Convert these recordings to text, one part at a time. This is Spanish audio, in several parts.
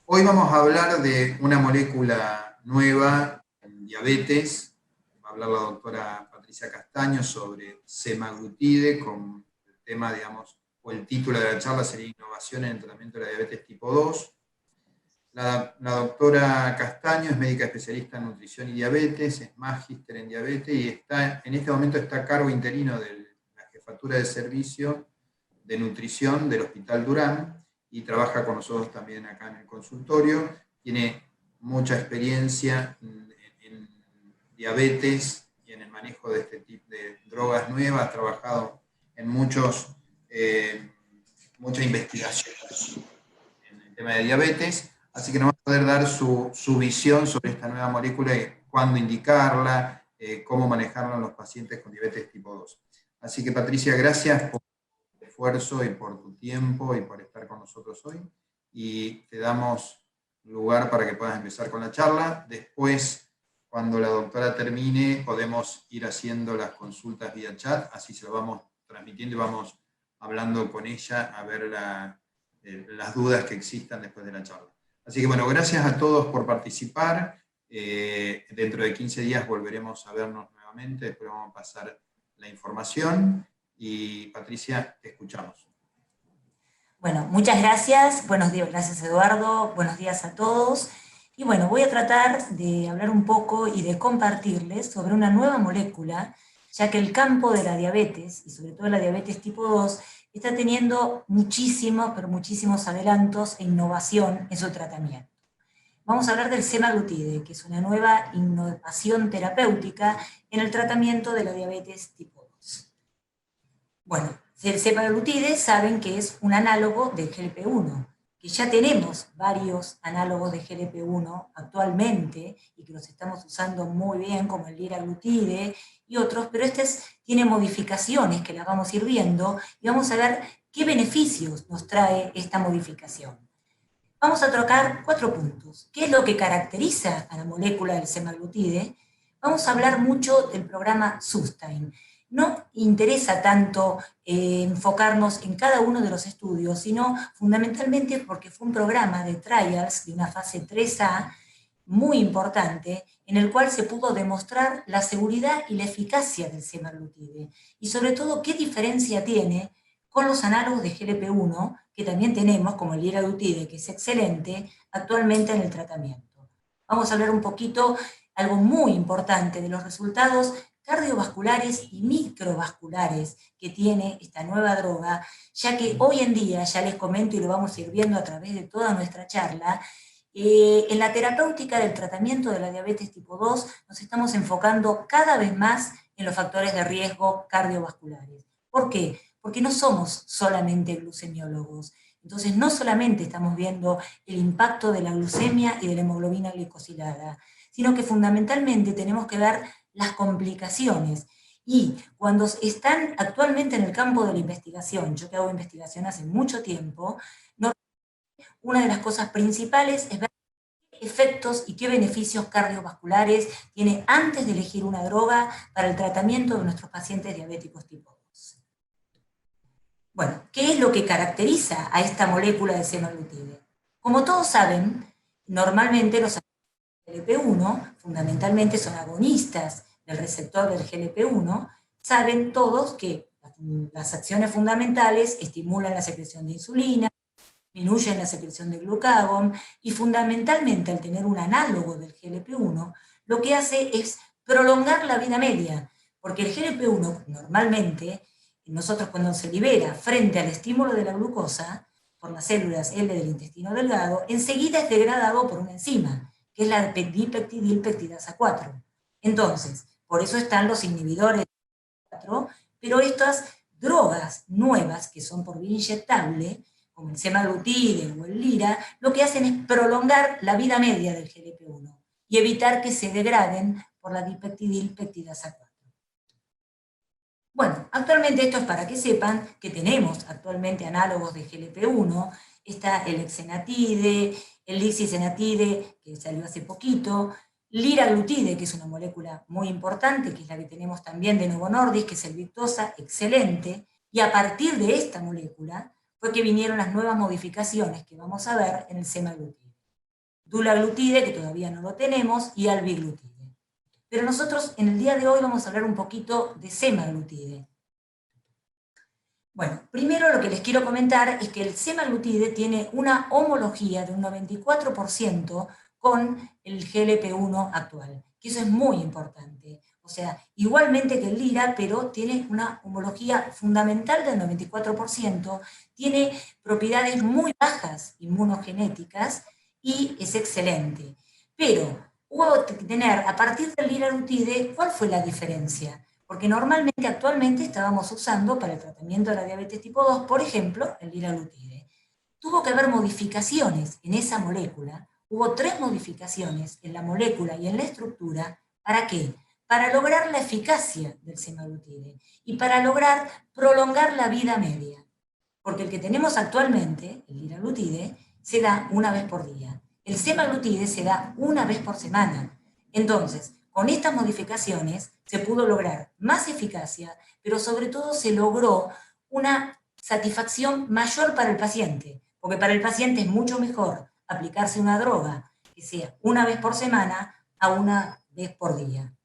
Hoy vamos a hablar de una molécula nueva en diabetes. Va a hablar la doctora Patricia Castaño sobre semaglutide, con el tema, digamos, o el título de la charla sería Innovación en el tratamiento de la diabetes tipo 2. La doctora Castaño es médica especialista en nutrición y diabetes, es magíster en diabetes y en este momento está a cargo interino de la jefatura de servicio de nutrición del Hospital Durán y trabaja con nosotros también acá en el consultorio. Tiene mucha experiencia en diabetes y en el manejo de este tipo de drogas nuevas, ha trabajado en mucha investigación en el tema de diabetes, así que nos va a poder dar su visión sobre esta nueva molécula y cuándo indicarla, cómo manejarla en los pacientes con diabetes tipo 2. Así que Patricia, gracias por tu esfuerzo y por tu tiempo y por estar con nosotros hoy. Y te damos lugar para que puedas empezar con la charla. Después, cuando la doctora termine, podemos ir haciendo las consultas vía chat, así se lo vamos transmitiendo y vamos hablando con ella a ver las dudas que existan después de la charla. Así que bueno, gracias a todos por participar. Dentro de 15 días volveremos a vernos nuevamente, después vamos a pasar la información. Y Patricia, te escuchamos. Bueno, muchas gracias. Buenos días, gracias Eduardo. Buenos días a todos. Y bueno, voy a tratar de hablar un poco y de compartirles sobre una nueva molécula, ya que el campo de la diabetes, y sobre todo la diabetes tipo 2, está teniendo muchísimos, pero muchísimos adelantos e innovación en su tratamiento. Vamos a hablar del semaglutide, que es una nueva innovación terapéutica en el tratamiento de la diabetes tipo 2. Bueno, el semaglutide saben que es un análogo del GLP-1, que ya tenemos varios análogos de GLP-1 actualmente y que los estamos usando muy bien, como el liraglutide y otros, pero tiene modificaciones que las vamos a ir viendo y vamos a ver qué beneficios nos trae esta modificación. Vamos a tocar 4 puntos. ¿Qué es lo que caracteriza a la molécula del semaglutide? Vamos a hablar mucho del programa SUSTAIN. No interesa tanto enfocarnos en cada uno de los estudios, sino fundamentalmente porque fue un programa de trials de una fase 3A muy importante, en el cual se pudo demostrar la seguridad y la eficacia del semaglutide, y sobre todo qué diferencia tiene con los análogos de GLP-1, que también tenemos, como el liraglutide, que es excelente, actualmente en el tratamiento. Vamos a hablar un poquito, algo muy importante, de los resultados cardiovasculares y microvasculares que tiene esta nueva droga, ya que hoy en día, ya les comento y lo vamos a ir viendo a través de toda nuestra charla, en la terapéutica del tratamiento de la diabetes tipo 2 nos estamos enfocando cada vez más en los factores de riesgo cardiovasculares. ¿Por qué? Porque no somos solamente glucemiólogos. Entonces no solamente estamos viendo el impacto de la glucemia y de la hemoglobina glicosilada, sino que fundamentalmente tenemos que ver las complicaciones. Y cuando están actualmente en el campo de la investigación, yo que hago investigación hace mucho tiempo, una de las cosas principales es ver qué efectos y qué beneficios cardiovasculares tiene antes de elegir una droga para el tratamiento de nuestros pacientes diabéticos tipo 2. Bueno, ¿qué es lo que caracteriza a esta molécula de semaglutide? Como todos saben, normalmente los GLP-1 fundamentalmente son agonistas del receptor del GLP-1, saben todos que las acciones fundamentales estimulan la secreción de insulina, disminuyen la secreción de glucagón, y fundamentalmente al tener un análogo del GLP-1, lo que hace es prolongar la vida media, porque el GLP-1 normalmente, nosotros cuando se libera frente al estímulo de la glucosa, por las células L del intestino delgado, enseguida es degradado por una enzima, que es la dipeptidilpeptidasa 4. Entonces, por eso están los inhibidores 4, pero estas drogas nuevas, que son por vía inyectable, como el semaglutide o el lira, lo que hacen es prolongar la vida media del GLP-1 y evitar que se degraden por la dipeptidilpeptidasa 4. Bueno, actualmente esto es para que sepan que tenemos actualmente análogos de GLP-1, está el exenatide, el licisenatide, que salió hace poquito, liraglutide, que es una molécula muy importante, que es la que tenemos también de Novo Nordisk, que es el Victoza, excelente, y a partir de esta molécula fue que vinieron las nuevas modificaciones que vamos a ver en el semaglutide. dulaglutide, que todavía no lo tenemos, y albiglutide. Pero nosotros en el día de hoy vamos a hablar un poquito de semaglutide. Bueno, primero lo que les quiero comentar es que el semaglutide tiene una homología de un 94% con el GLP-1 actual, que eso es muy importante. O sea, igualmente que el LIRA, pero tiene una homología fundamental del 94%, tiene propiedades muy bajas inmunogenéticas y es excelente. Pero hubo que tener, a partir del liraglutide, ¿cuál fue la diferencia? Porque normalmente, actualmente, estábamos usando para el tratamiento de la diabetes tipo 2, por ejemplo, el liraglutide. Tuvo que haber modificaciones en esa molécula. Hubo 3 modificaciones en la molécula y en la estructura. ¿Para qué? Para lograr la eficacia del semaglutide y para lograr prolongar la vida media. Porque el que tenemos actualmente, el liraglutide, se da una vez por día. El semaglutide se da una vez por semana. Entonces, con estas modificaciones se pudo lograr más eficacia, pero sobre todo se logró una satisfacción mayor para el paciente, porque para el paciente es mucho mejor aplicarse una droga que sea una vez por semana a una vez por día.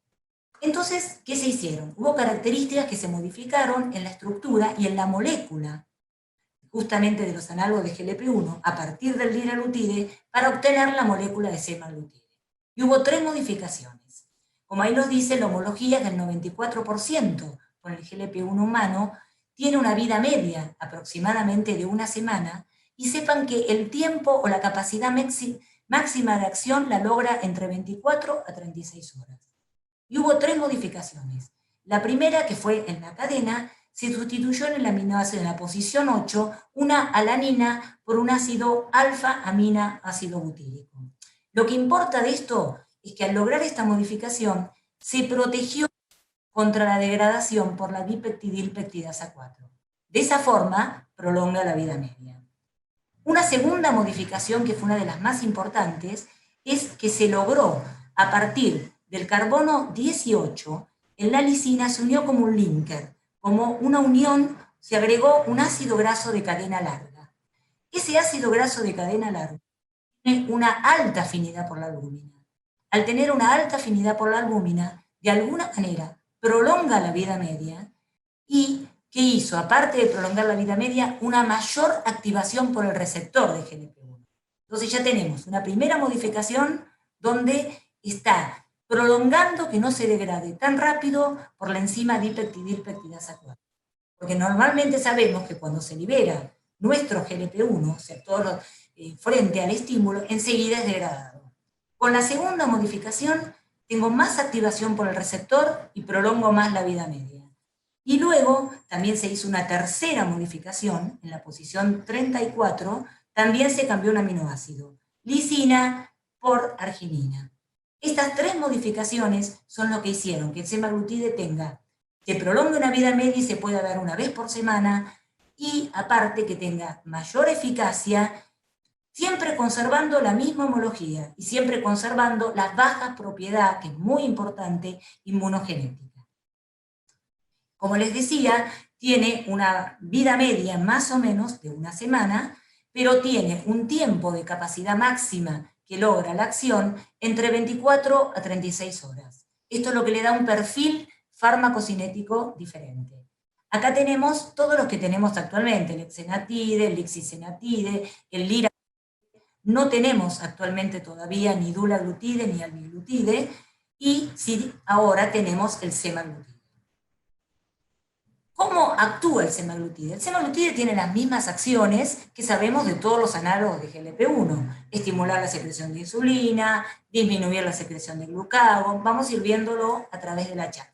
Entonces, ¿qué se hicieron? Hubo características que se modificaron en la estructura y en la molécula, justamente de los análogos de GLP-1, a partir del liraglutide, para obtener la molécula de semaglutide. Y hubo 3 modificaciones. Como ahí nos dice, la homología del 94% con el GLP-1 humano tiene una vida media aproximadamente de una semana, y sepan que el tiempo o la capacidad máxima de acción la logra entre 24 a 36 horas. Y hubo 3 modificaciones. La primera, que fue en la cadena, se sustituyó en el aminoácido, en la posición 8, una alanina por un ácido alfa-amina ácido butírico. Lo que importa de esto es que al lograr esta modificación se protegió contra la degradación por la dipeptidilpeptidasa 4. De esa forma, prolonga la vida media. Una segunda modificación, que fue una de las más importantes, es que se logró, a partir del carbono 18, en la lisina se unió como un linker, como una unión, se agregó un ácido graso de cadena larga. Ese ácido graso de cadena larga tiene una alta afinidad por la albúmina. Al tener una alta afinidad por la albúmina, de alguna manera prolonga la vida media. ¿Y qué hizo? Aparte de prolongar la vida media, una mayor activación por el receptor de GLP-1. Entonces ya tenemos una primera modificación donde está prolongando que no se degrade tan rápido por la enzima dipeptidilpeptidasa 4. Porque normalmente sabemos que cuando se libera nuestro GLP-1, o sea, frente al estímulo, enseguida es degradado. Con la segunda modificación, tengo más activación por el receptor y prolongo más la vida media. Y luego también se hizo una tercera modificación, en la posición 34, también se cambió un aminoácido, lisina por arginina. Estas 3 modificaciones son lo que hicieron que el semaglutide se prolongue una vida media y se pueda dar una vez por semana, y aparte que tenga mayor eficacia, siempre conservando la misma homología y siempre conservando las bajas propiedades, que es muy importante, inmunogenética. Como les decía, tiene una vida media más o menos de una semana, pero tiene un tiempo de capacidad máxima que logra la acción entre 24 a 36 horas. Esto es lo que le da un perfil farmacocinético diferente. Acá tenemos todos los que tenemos actualmente, el exenatide, el lixisenatide, el liraglutide. No tenemos actualmente todavía ni dulaglutide ni albiglutide, y sí, ahora tenemos el semaglutide. ¿Cómo actúa el semaglutide? El semaglutide tiene las mismas acciones que sabemos de todos los análogos de GLP-1. Estimular la secreción de insulina, disminuir la secreción de glucagón. Vamos a ir viéndolo a través de la charla.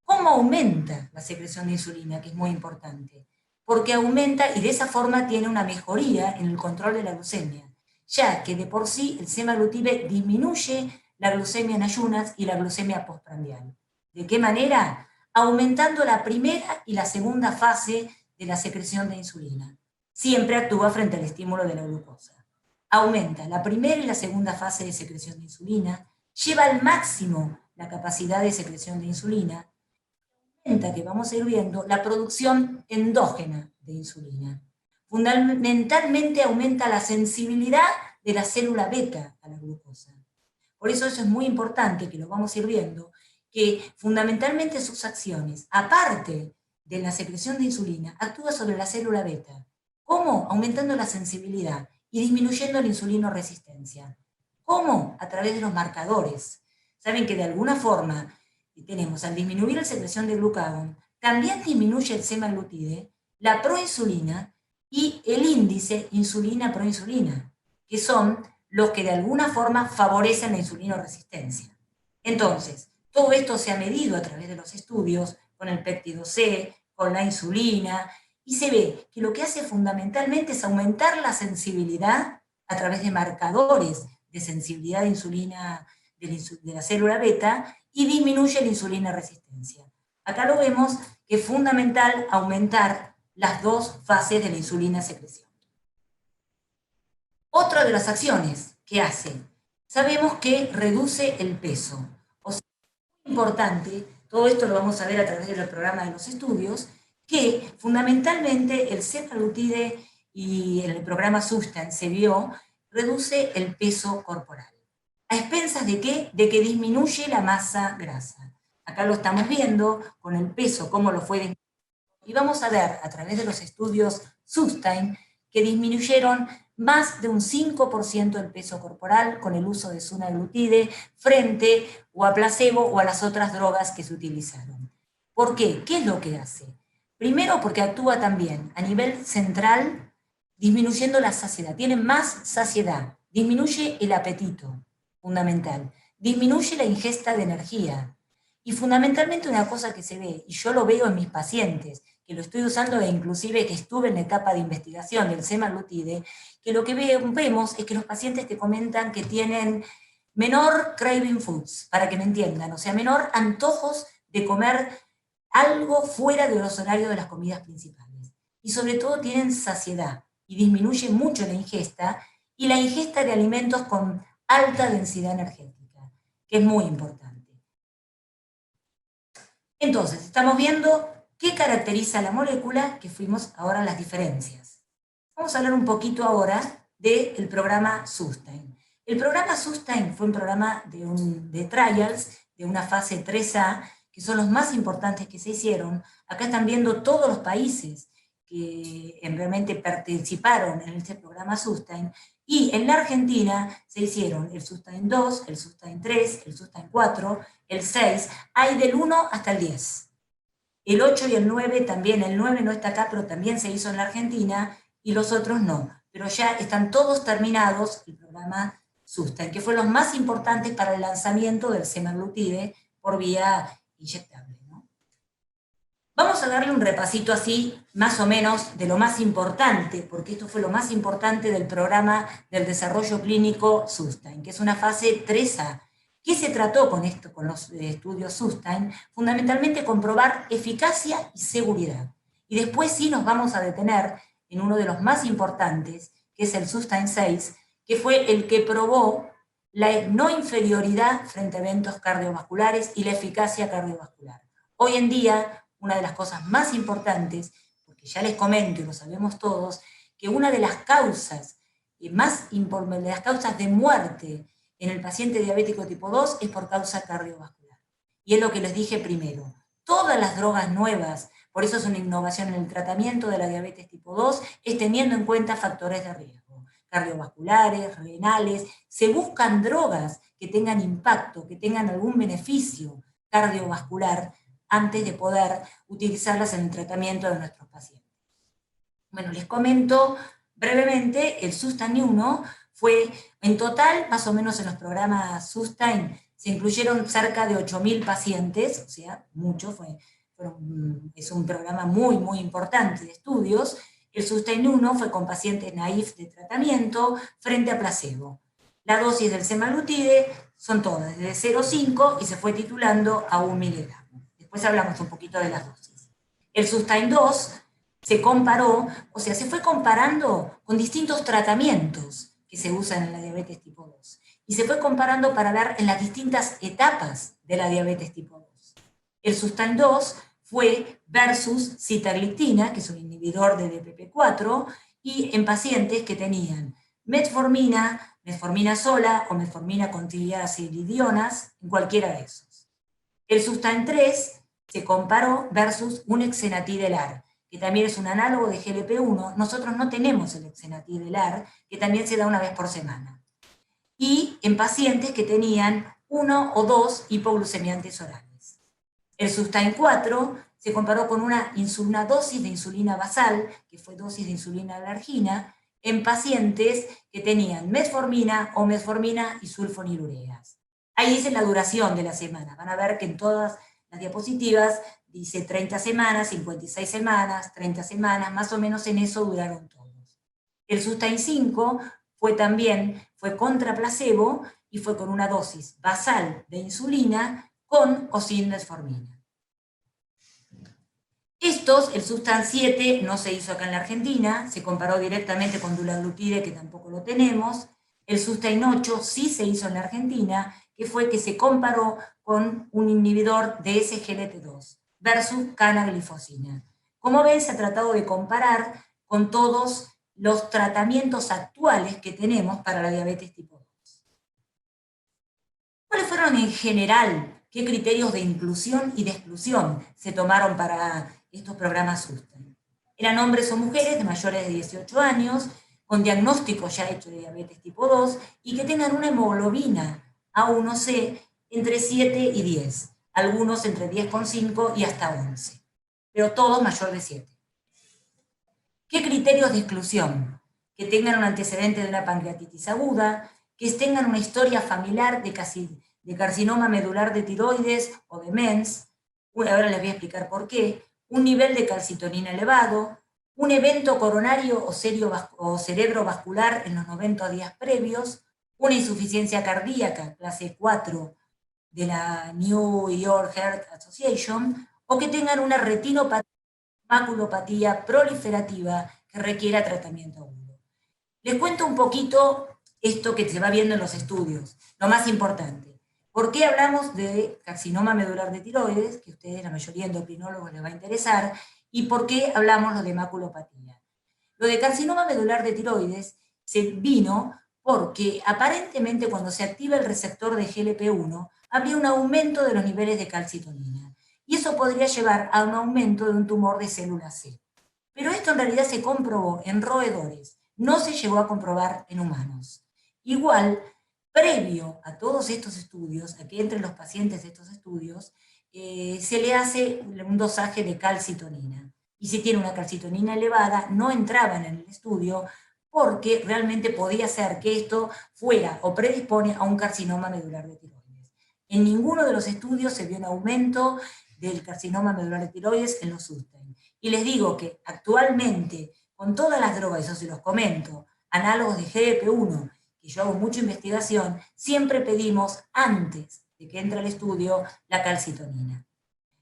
¿Cómo aumenta la secreción de insulina? Que es muy importante. Porque aumenta y de esa forma tiene una mejoría en el control de la glucemia, ya que de por sí el semaglutide disminuye la glucemia en ayunas y la glucemia postprandial. ¿De qué manera? Aumentando la primera y la segunda fase de la secreción de insulina. Siempre actúa frente al estímulo de la glucosa. Aumenta la primera y la segunda fase de secreción de insulina, lleva al máximo la capacidad de secreción de insulina, aumenta, que vamos a ir viendo, la producción endógena de insulina. fundamentalmente aumenta la sensibilidad de la célula beta a la glucosa. Por eso es muy importante, que lo vamos a ir viendo, que fundamentalmente sus acciones, aparte de la secreción de insulina, actúa sobre la célula beta. ¿Cómo? Aumentando la sensibilidad y disminuyendo la insulinoresistencia. ¿Cómo? A través de los marcadores. Saben que de alguna forma tenemos, al disminuir la secreción de glucagón, también disminuye el semaglutide, la proinsulina y el índice insulina-proinsulina, que son los que de alguna forma favorecen la insulinoresistencia. Entonces, todo esto se ha medido a través de los estudios con el péptido C, con la insulina, y se ve que lo que hace fundamentalmente es aumentar la sensibilidad a través de marcadores de sensibilidad de insulina de la célula beta y disminuye la insulina resistencia. Acá lo vemos que es fundamental aumentar las dos fases de la insulina secreción. Otra de las acciones que hace, sabemos que reduce el peso. O sea, es importante, todo esto lo vamos a ver a través del programa de los estudios, que fundamentalmente el semaglutide y en el programa Sustain se vio, reduce el peso corporal. ¿A expensas de qué? De que disminuye la masa grasa. Acá lo estamos viendo con el peso, cómo lo fue disminuyendo. Y vamos a ver a través de los estudios Sustain que disminuyeron más de un 5% el peso corporal con el uso de semaglutide frente o a placebo o a las otras drogas que se utilizaron. ¿Por qué? ¿Qué es lo que hace? Primero, porque actúa también a nivel central disminuyendo la saciedad. Tiene más saciedad, disminuye el apetito, fundamental, disminuye la ingesta de energía. Y fundamentalmente una cosa que se ve, y yo lo veo en mis pacientes, que lo estoy usando e inclusive que estuve en la etapa de investigación del semaglutide, que lo que vemos es que los pacientes te comentan que tienen menor craving foods, para que me entiendan, o sea, menor antojos de comer algo fuera de los horarios de las comidas principales. Y sobre todo tienen saciedad, y disminuye mucho la ingesta, y la ingesta de alimentos con alta densidad energética, que es muy importante. Entonces, estamos viendo qué caracteriza la molécula, que fuimos ahora a las diferencias. Vamos a hablar un poquito ahora del programa Sustain. El programa Sustain fue un programa de trials, de una fase 3A, que son los más importantes que se hicieron. Acá están viendo todos los países que realmente participaron en este programa Sustain, y en la Argentina se hicieron el Sustain 2, el Sustain 3, el Sustain 4, el 6, hay del 1 hasta el 10. El 8 y el 9 también, el 9 no está acá, pero también se hizo en la Argentina, y los otros no. Pero ya están todos terminados el programa Sustain, que fue los más importantes para el lanzamiento del semaglutide por vía inyectable, ¿no? Vamos a darle un repasito así, más o menos, de lo más importante, porque esto fue lo más importante del programa del desarrollo clínico Sustain, que es una fase 3A. ¿Qué se trató con esto, con los estudios Sustain? Fundamentalmente comprobar eficacia y seguridad. Y después sí nos vamos a detener en uno de los más importantes, que es el Sustain 6, que fue el que probó la no inferioridad frente a eventos cardiovasculares y la eficacia cardiovascular. Hoy en día, una de las cosas más importantes, porque ya les comento y lo sabemos todos, que una de las causas más importantes, de las causas de muerte en el paciente diabético tipo 2 es por causa cardiovascular. Y es lo que les dije primero. Todas las drogas nuevas, por eso es una innovación en el tratamiento de la diabetes tipo 2, es teniendo en cuenta factores de riesgo, cardiovasculares, renales, se buscan drogas que tengan impacto, que tengan algún beneficio cardiovascular antes de poder utilizarlas en el tratamiento de nuestros pacientes. Bueno, les comento brevemente, el Sustain 1 fue, en total, más o menos en los programas Sustain, se incluyeron cerca de 8.000 pacientes, o sea, mucho, es un programa muy, muy importante de estudios. El Sustain 1 fue con pacientes naïf de tratamiento frente a placebo. La dosis del semaglutide son todas, desde 0,5 y se fue titulando a 1 miligramo. Después hablamos un poquito de las dosis. El Sustain 2 se comparó, o sea, se fue comparando con distintos tratamientos que se usan en la diabetes tipo 2. Y se fue comparando para ver en las distintas etapas de la diabetes tipo 2. El Sustain 2 fue versus sitagliptina, que es un inhibidor de DPP4, y en pacientes que tenían metformina, metformina sola o metformina con triazolidionas, en cualquiera de esos. El Sustain 3 se comparó versus un exenatidelar, que también es un análogo de GLP-1. Nosotros no tenemos el exenatidelar, que también se da una vez por semana. Y en pacientes que tenían 1 o 2 hipoglucemiantes orales. El Sustain 4 se comparó con una dosis de insulina basal, que fue dosis de insulina alergina, en pacientes que tenían metformina o metformina y sulfonilureas. Ahí dice la duración de la semana. Van a ver que en todas las diapositivas dice 30 semanas, 56 semanas, 30 semanas, más o menos en eso duraron todos. El Sustain 5 fue contra placebo y fue con una dosis basal de insulina con o sin metformina. El Sustain 7 no se hizo acá en la Argentina, se comparó directamente con dulaglutide, que tampoco lo tenemos. El Sustain 8 sí se hizo en la Argentina, que fue que se comparó con un inhibidor de SGLT2 versus canaglifosina. Como ven, se ha tratado de comparar con todos los tratamientos actuales que tenemos para la diabetes tipo 2. ¿Cuáles fueron en general? ¿Qué criterios de inclusión y de exclusión se tomaron para estos programas Sustain? Eran hombres o mujeres de mayores de 18 años, con diagnóstico ya hecho de diabetes tipo 2, y que tengan una hemoglobina A1C entre 7 y 10, algunos entre 10,5 y hasta 11, pero todos mayor de 7. ¿Qué criterios de exclusión? Que tengan un antecedente de una pancreatitis aguda, que tengan una historia familiar de carcinoma medular de tiroides o de MENS, ahora les voy a explicar por qué, un nivel de calcitonina elevado, un evento coronario o cerebrovascular en los 90 días previos, una insuficiencia cardíaca, clase 4 de la New York Heart Association, o que tengan una retinopatía, maculopatía proliferativa que requiera tratamiento agudo. Les cuento un poquito esto que se va viendo en los estudios, lo más importante. ¿Por qué hablamos de carcinoma medular de tiroides, que a ustedes, la mayoría endocrinólogos, les va a interesar, y por qué hablamos lo de maculopatía? Lo de carcinoma medular de tiroides se vino porque aparentemente cuando se activa el receptor de GLP-1 habría un aumento de los niveles de calcitonina, y eso podría llevar a un aumento de un tumor de célula C. Pero esto en realidad se comprobó en roedores, no se llegó a comprobar en humanos. Igual, previo a todos estos estudios, a que entren los pacientes de estos estudios, se le hace un dosaje de calcitonina. Y si tiene una calcitonina elevada, no entraban en el estudio porque realmente podía ser que esto fuera o predispone a un carcinoma medular de tiroides. En ninguno de los estudios se vio un aumento del carcinoma medular de tiroides en los Sustain. Y les digo que actualmente, con todas las drogas, eso se los comento, análogos de GLP-1, que yo hago mucha investigación, siempre pedimos, antes de que entre al estudio, la calcitonina.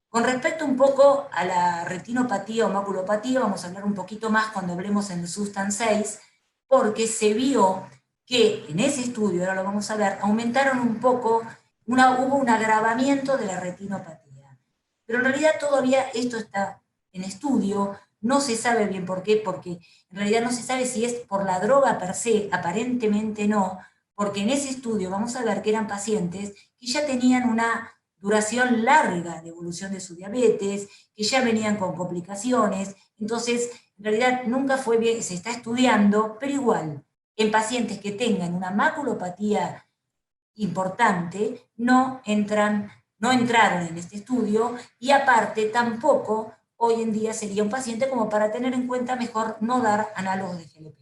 Con respecto un poco a la retinopatía o maculopatía, vamos a hablar un poquito más cuando hablemos en el Sustain 6, porque se vio que en ese estudio, ahora lo vamos a ver, aumentaron un poco, hubo un agravamiento de la retinopatía. Pero en realidad todavía esto está en estudio, no se sabe bien por qué, porque en realidad no se sabe si es por la droga per se, aparentemente no, porque en ese estudio vamos a ver que eran pacientes que ya tenían una duración larga de evolución de su diabetes, que ya venían con complicaciones, entonces en realidad nunca fue bien, se está estudiando, pero igual, en pacientes que tengan una maculopatía importante, no entraron en este estudio, y aparte tampoco hoy en día sería un paciente como para tener en cuenta mejor no dar análogos de GLP.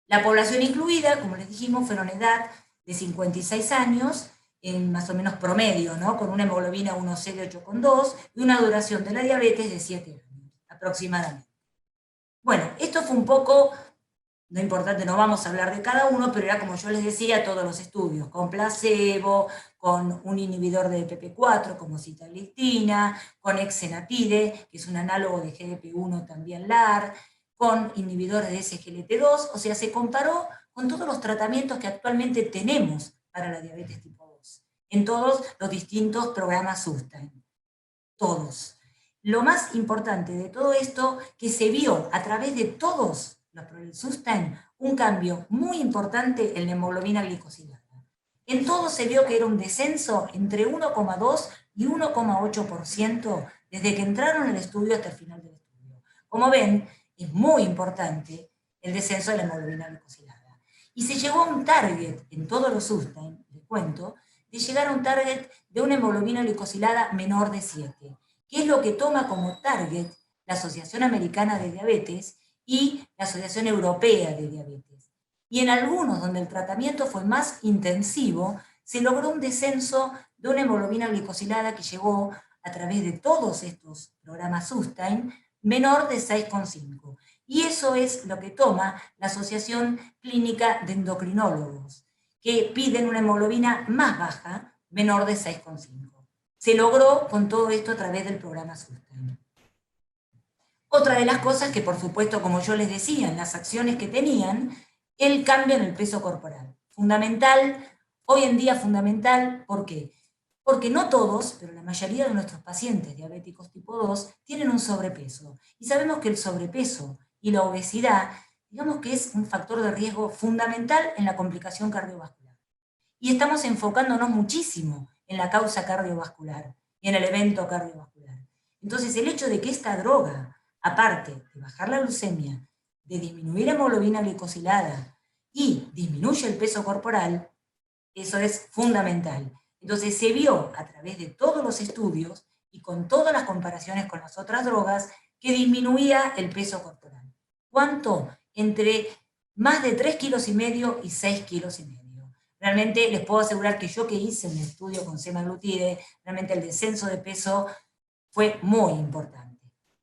La población incluida, como les dijimos, fueron edad de 56 años, en más o menos promedio, ¿no? Con una hemoglobina 1C de 8,2 y una duración de la diabetes de 7 años, aproximadamente. Bueno, esto fue un poco, no importante, no vamos a hablar de cada uno, pero era como yo les decía, todos los estudios, con placebo, con un inhibidor de PP4 como sitagliptina, con exenatide, que es un análogo de GLP-1 también LAR, con inhibidores de SGLT2, o sea, se comparó con todos los tratamientos que actualmente tenemos para la diabetes tipo 2, en todos los distintos programas Sustain, todos. lo más importante de todo esto, que se vio a través de todos los problemas Sustains, un cambio muy importante en la hemoglobina glicosilada. En todo se vio que era un descenso entre 1,2 y 1,8% desde que entraron al estudio hasta el final del estudio. Como ven, es muy importante el descenso de la hemoglobina glicosilada. Y se llegó a un target en todos los Sustains, les cuento, de llegar a un target de una hemoglobina glicosilada menor de 7, que es lo que toma como target la Asociación Americana de Diabetes y la Asociación Europea de Diabetes. Y en algunos donde el tratamiento fue más intensivo, se logró un descenso de una hemoglobina glicosilada que llegó a través de todos estos programas Sustain menor de 6,5. Y eso es lo que toma la Asociación Clínica de Endocrinólogos, que piden una hemoglobina más baja, menor de 6,5. Se logró con todo esto a través del programa Sustain. Otra de las cosas que, por supuesto, como yo les decía, en las acciones que tenían, el cambio en el peso corporal. Fundamental, hoy en día fundamental, ¿por qué? Porque no todos, pero la mayoría de nuestros pacientes diabéticos tipo 2 tienen un sobrepeso. Y sabemos que el sobrepeso y la obesidad, digamos que es un factor de riesgo fundamental en la complicación cardiovascular. Y estamos enfocándonos muchísimo en la causa cardiovascular y en el evento cardiovascular. Entonces, el hecho de que esta droga, aparte de bajar la glucemia, de disminuir la hemoglobina glicosilada y disminuye el peso corporal, eso es fundamental. Entonces se vio a través de todos los estudios y con todas las comparaciones con las otras drogas que disminuía el peso corporal. ¿Cuánto? Entre más de 3,5 kilos y 6,5 kilos. Realmente les puedo asegurar que yo que hice un estudio con semaglutide, realmente el descenso de peso fue muy importante.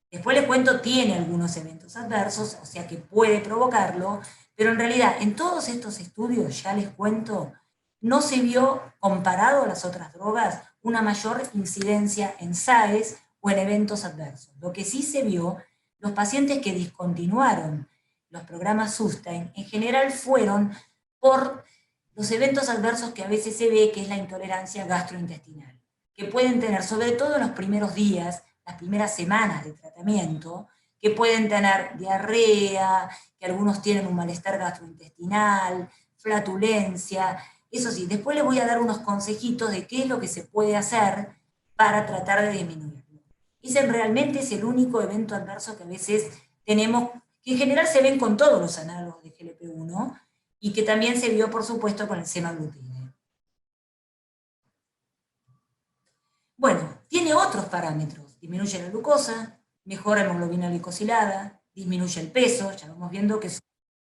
Después les cuento, tiene algunos eventos adversos, o sea que puede provocarlo, pero en realidad en todos estos estudios, ya les cuento, no se vio, comparado a las otras drogas, una mayor incidencia en SAEs o en eventos adversos. Lo que sí se vio, los pacientes que discontinuaron los programas Sustain, en general fueron por los eventos adversos que a veces se ve, que es la intolerancia gastrointestinal, que pueden tener, sobre todo en los primeros días, las primeras semanas de tratamiento, que pueden tener diarrea, que algunos tienen un malestar gastrointestinal, flatulencia. Eso sí, después les voy a dar unos consejitos de qué es lo que se puede hacer para tratar de disminuirlo. Ese realmente es el único evento adverso que a veces tenemos, que en general se ven con todos los análogos de GLP-1, y que también se vio, por supuesto, con el semaglutide. Bueno, tiene otros parámetros. Disminuye la glucosa, mejora la hemoglobina glicosilada, disminuye el peso, ya vamos viendo que son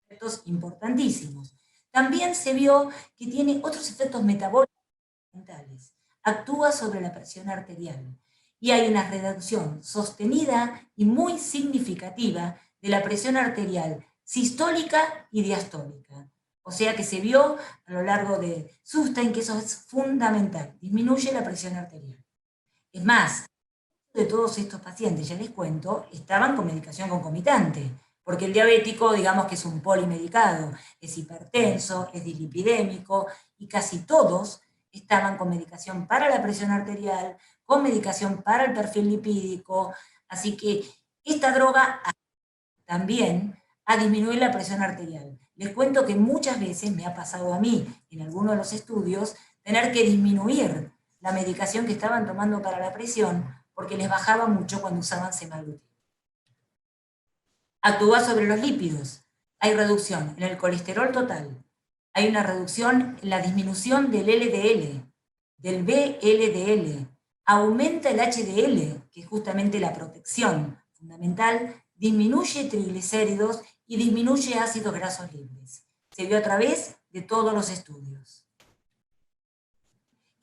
efectos importantísimos. También se vio que tiene otros efectos metabólicos fundamentales. Actúa sobre la presión arterial y hay una reducción sostenida y muy significativa de la presión arterial sistólica y diastólica. O sea que se vio a lo largo de Sustain que eso es fundamental, disminuye la presión arterial. Es más, de todos estos pacientes, ya les cuento, estaban con medicación concomitante, porque el diabético, digamos que es un polimedicado, es hipertenso, es dislipidémico, y casi todos estaban con medicación para la presión arterial, con medicación para el perfil lipídico, así que esta droga también a disminuir la presión arterial. Les cuento que muchas veces me ha pasado a mí, en algunos de los estudios, tener que disminuir la medicación que estaban tomando para la presión, porque les bajaba mucho cuando usaban semaglutide. Actúa sobre los lípidos. Hay reducción en el colesterol total. Hay una reducción en la disminución del LDL, del VLDL. Aumenta el HDL, que es justamente la protección fundamental. Disminuye triglicéridos y disminuye ácidos grasos libres. Se vio a través de todos los estudios.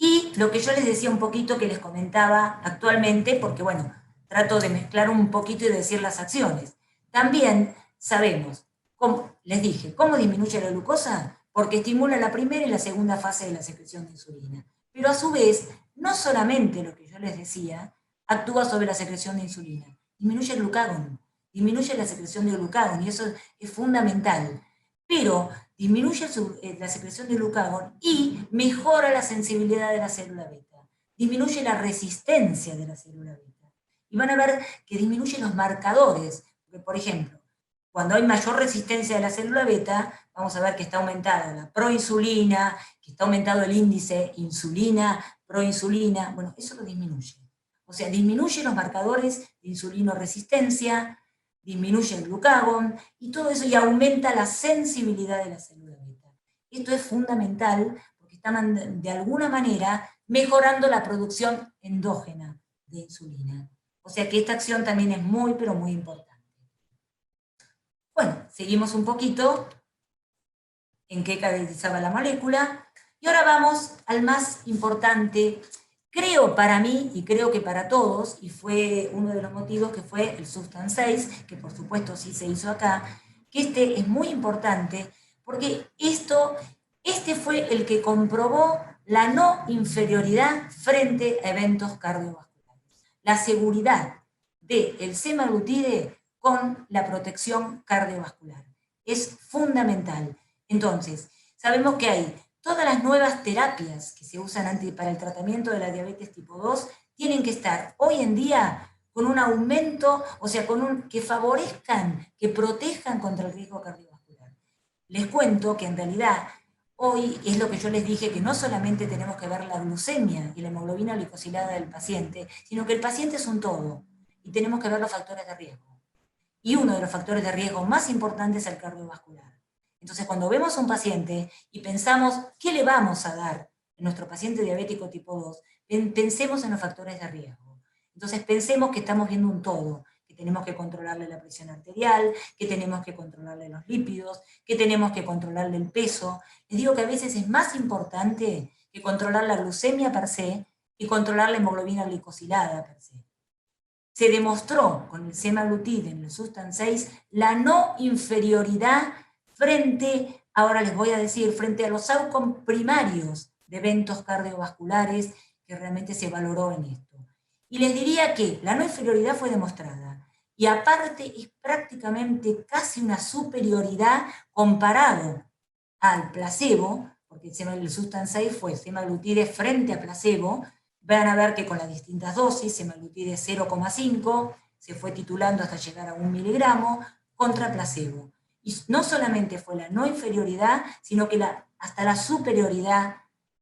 Y lo que yo les decía un poquito, que les comentaba actualmente, porque bueno, trato de mezclar un poquito y decir las acciones. También sabemos, les dije, ¿cómo disminuye la glucosa? Porque estimula la primera y la segunda fase de la secreción de insulina. Pero a su vez, no solamente lo que yo les decía, actúa sobre la secreción de insulina, disminuye el glucagón, disminuye la secreción de glucagón, y eso es fundamental. Pero disminuye la secreción de glucagón y mejora la sensibilidad de la célula beta, disminuye la resistencia de la célula beta. y van a ver que disminuyen los marcadores. Porque, por ejemplo, cuando hay mayor resistencia de la célula beta, vamos a ver que está aumentada la proinsulina, que está aumentado el índice insulina, proinsulina, bueno, eso lo disminuye. O sea, disminuye los marcadores de insulinoresistencia, disminuye el glucagón, y todo eso, y aumenta la sensibilidad de la célula beta. Esto es fundamental, porque están de alguna manera mejorando la producción endógena de insulina. O sea que esta acción también es muy, pero muy importante. Bueno, seguimos un poquito en qué caracterizaba la molécula, y ahora vamos al más importante, creo para mí, y creo que para todos, y fue uno de los motivos que fue el Substance 6, que por supuesto sí se hizo acá, que este es muy importante, porque este fue el que comprobó la no inferioridad frente a eventos cardiovasculares. La seguridad del semaglutide con la protección cardiovascular. Es fundamental. Entonces, sabemos que hay todas las nuevas terapias que se usan para el tratamiento de la diabetes tipo 2 tienen que estar hoy en día con un aumento, o sea, que favorezcan, que protejan contra el riesgo cardiovascular. Les cuento que en realidad hoy es lo que yo les dije, que no solamente tenemos que ver la glucemia y la hemoglobina glicosilada del paciente, sino que el paciente es un todo y tenemos que ver los factores de riesgo. Y uno de los factores de riesgo más importantes es el cardiovascular. Entonces, cuando vemos a un paciente y pensamos, ¿qué le vamos a dar a nuestro paciente diabético tipo 2? Pensemos en los factores de riesgo. Entonces, pensemos que estamos viendo un todo, que tenemos que controlarle la presión arterial, que tenemos que controlarle los lípidos, que tenemos que controlarle el peso. Les digo que a veces es más importante que controlar la glucemia per se y controlar la hemoglobina glicosilada per se. Se demostró con el semaglutide en el Substance 6 la no inferioridad frente, ahora les voy a decir, frente a los outcomes primarios de eventos cardiovasculares que realmente se valoró en esto. Y les diría que la no inferioridad fue demostrada, y aparte es prácticamente casi una superioridad comparado al placebo, porque el Substance 6 fue semaglutide frente a placebo. Van a ver que con las distintas dosis, semaglutide 0,5, se fue titulando hasta llegar a 1 miligramo, contra placebo. Y no solamente fue la no inferioridad, sino que hasta la superioridad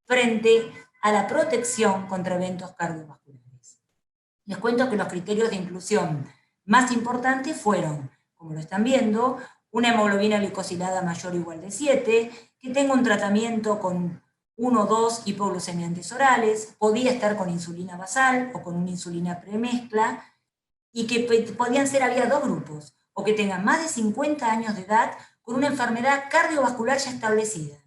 frente a la protección contra eventos cardiovasculares. Les cuento que los criterios de inclusión más importantes fueron, como lo están viendo, una hemoglobina glicosilada mayor o igual de 7, que tenga un tratamiento con 1 o 2 hipoglucemiantes orales, podía estar con insulina basal o con una insulina premezcla, y que había 2 grupos, o que tengan más de 50 años de edad con una enfermedad cardiovascular ya establecida.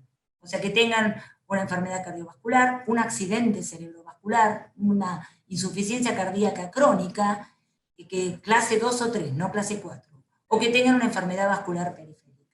O sea, que tengan una enfermedad cardiovascular, un accidente cerebrovascular, una insuficiencia cardíaca crónica, que clase 2 o 3, no clase 4, o que tengan una enfermedad vascular periférica.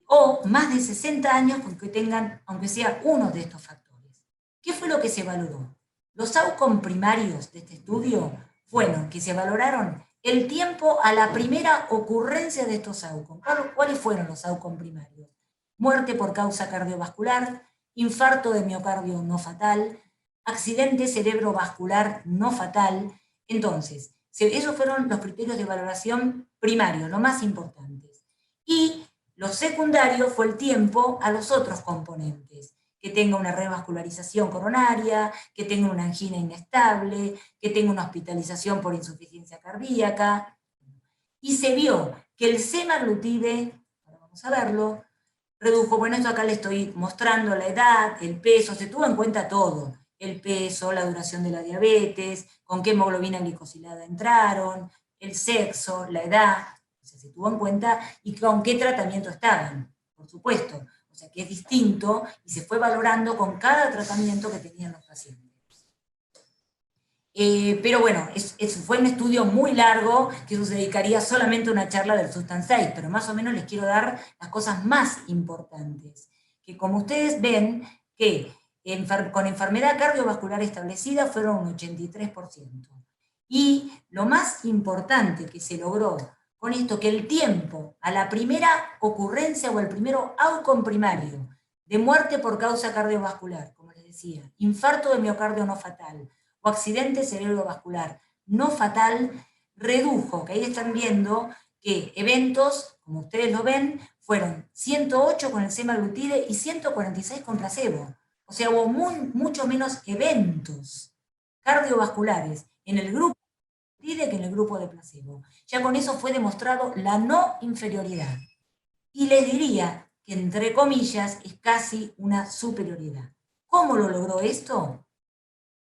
O más de 60 años con que tengan, aunque sea uno de estos factores. ¿Qué fue lo que se valoró? Los outcomes primarios de este estudio fueron que se valoraron el tiempo a la primera ocurrencia de estos outcomes. ¿Cuáles fueron los outcomes primarios? Muerte por causa cardiovascular, infarto de miocardio no fatal, accidente cerebrovascular no fatal. Entonces, esos fueron los criterios de valoración primarios, los más importantes. Y los secundarios fue el tiempo a los otros componentes, que tenga una revascularización coronaria, que tenga una angina inestable, que tenga una hospitalización por insuficiencia cardíaca. Y se vio que el semaglutide, ahora vamos a verlo, redujo, bueno, esto acá le estoy mostrando la edad, el peso, se tuvo en cuenta todo, el peso, la duración de la diabetes, con qué hemoglobina glicosilada entraron, el sexo, la edad, o sea, se tuvo en cuenta, y con qué tratamiento estaban, por supuesto. O sea, que es distinto y se fue valorando con cada tratamiento que tenían los pacientes. Pero bueno, fue un estudio muy largo que se dedicaría solamente a una charla del Substance 6, pero más o menos les quiero dar las cosas más importantes. Que como ustedes ven, que con enfermedad cardiovascular establecida fueron un 83%. Y lo más importante que se logró con esto, que el tiempo a la primera ocurrencia o el primero outcome primario de muerte por causa cardiovascular, como les decía, infarto de miocardio no fatal o accidente cerebrovascular no fatal redujo, que ahí están viendo que eventos, como ustedes lo ven, fueron 108 con el semaglutide y 146 con placebo. O sea, hubo mucho menos eventos cardiovasculares en el grupo de semaglutide que en el grupo de placebo. Ya con eso fue demostrado la no inferioridad. Y les diría que, entre comillas, es casi una superioridad. ¿Cómo lo logró esto?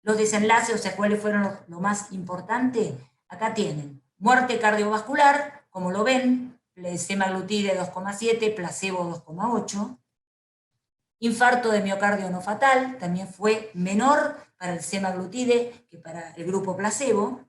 Los desenlaces, o sea, ¿cuáles fueron lo más importante? Acá tienen muerte cardiovascular, como lo ven, semaglutide 2,7, placebo 2,8. Infarto de miocardio no fatal, también fue menor para el semaglutide que para el grupo placebo.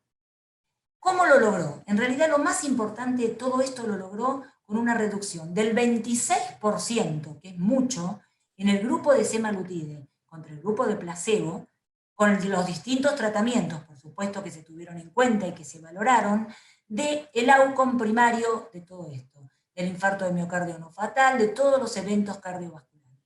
¿Cómo lo logró? En realidad lo más importante de todo esto lo logró con una reducción del 26%, que es mucho, en el grupo de semaglutide contra el grupo de placebo, con los distintos tratamientos, por supuesto, que se tuvieron en cuenta y que se valoraron, del outcome primario de todo esto, del infarto de miocardio no fatal, de todos los eventos cardiovasculares.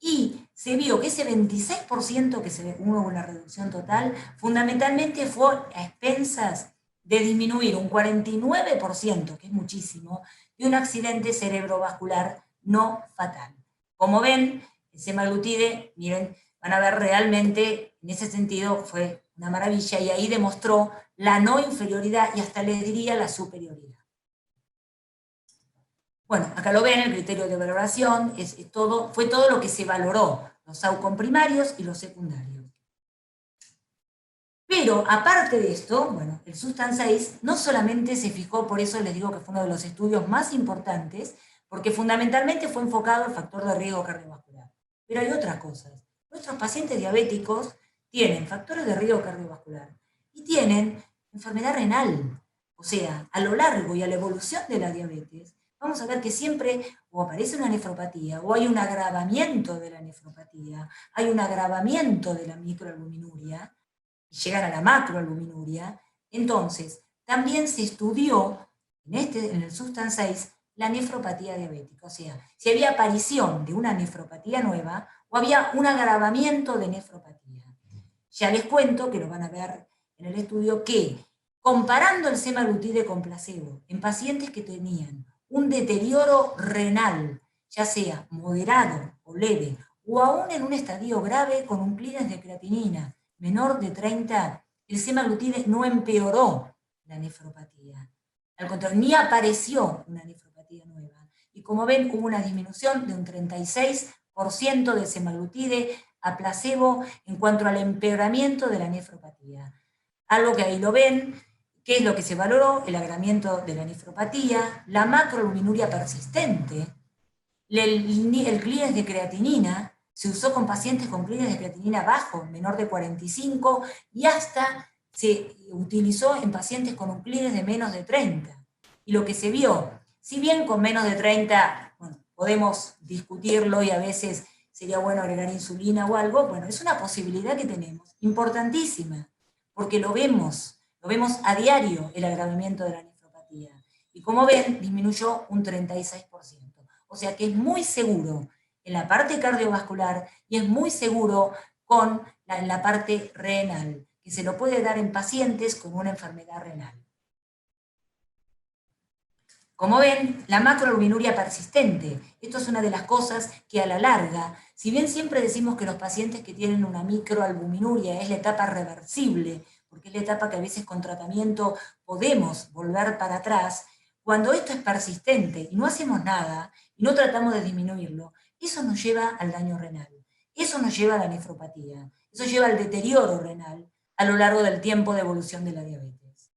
Y se vio que ese 26% que hubo una reducción total, fundamentalmente fue a expensas de disminuir un 49%, que es muchísimo, de un accidente cerebrovascular no fatal. Como ven, el semaglutide, miren, van a ver realmente, en ese sentido, fue una maravilla, y ahí demostró la no inferioridad y hasta les diría la superioridad. Bueno, acá lo ven, el criterio de valoración, fue todo lo que se valoró, los outcomes primarios y los secundarios. Pero, aparte de esto, bueno, el SUSTAN 6 no solamente se fijó, por eso les digo que fue uno de los estudios más importantes, porque fundamentalmente fue enfocado al factor de riesgo cardiovascular. Pero hay otras cosas. Nuestros pacientes diabéticos tienen factores de riesgo cardiovascular y tienen enfermedad renal. O sea, a lo largo y a la evolución de la diabetes, vamos a ver que siempre o aparece una nefropatía, o hay un agravamiento de la nefropatía, hay un agravamiento de la microalbuminuria, y llegan a la macroalbuminuria. Entonces, también se estudió en el SUSTAN 6 la nefropatía diabética, o sea, si había aparición de una nefropatía nueva o había un agravamiento de nefropatía. Ya les cuento, que lo van a ver en el estudio, que comparando el semaglutide con placebo en pacientes que tenían un deterioro renal, ya sea moderado o leve, o aún en un estadio grave con un clearance de creatinina menor de 30, el semaglutide no empeoró la nefropatía. Al contrario, ni apareció una nefropatía nueva. Y como ven, hubo una disminución de un 36% del semaglutide a placebo en cuanto al empeoramiento de la nefropatía. Algo que ahí lo ven, ¿qué es lo que se valoró? El agravamiento de la nefropatía, la macroalbuminuria persistente, el clearance de creatinina. Se usó con pacientes con clearance de creatinina bajo, menor de 45, y hasta se utilizó en pacientes con un clearance de menos de 30. Y lo que se vio, si bien con menos de 30, bueno, podemos discutirlo y a veces sería bueno agregar insulina o algo, bueno, es una posibilidad que tenemos, importantísima, porque lo vemos a diario, el agravamiento de la nefropatía. Y como ven, disminuyó un 36%. O sea que es muy seguro en la parte cardiovascular y es muy seguro en la parte renal, que se lo puede dar en pacientes con una enfermedad renal. Como ven, la macroalbuminuria persistente, esto es una de las cosas que a la larga, si bien siempre decimos que los pacientes que tienen una microalbuminuria es la etapa reversible, porque es la etapa que a veces con tratamiento podemos volver para atrás, cuando esto es persistente y no hacemos nada, y no tratamos de disminuirlo, eso nos lleva al daño renal, eso nos lleva a la nefropatía, eso lleva al deterioro renal a lo largo del tiempo de evolución de la diabetes.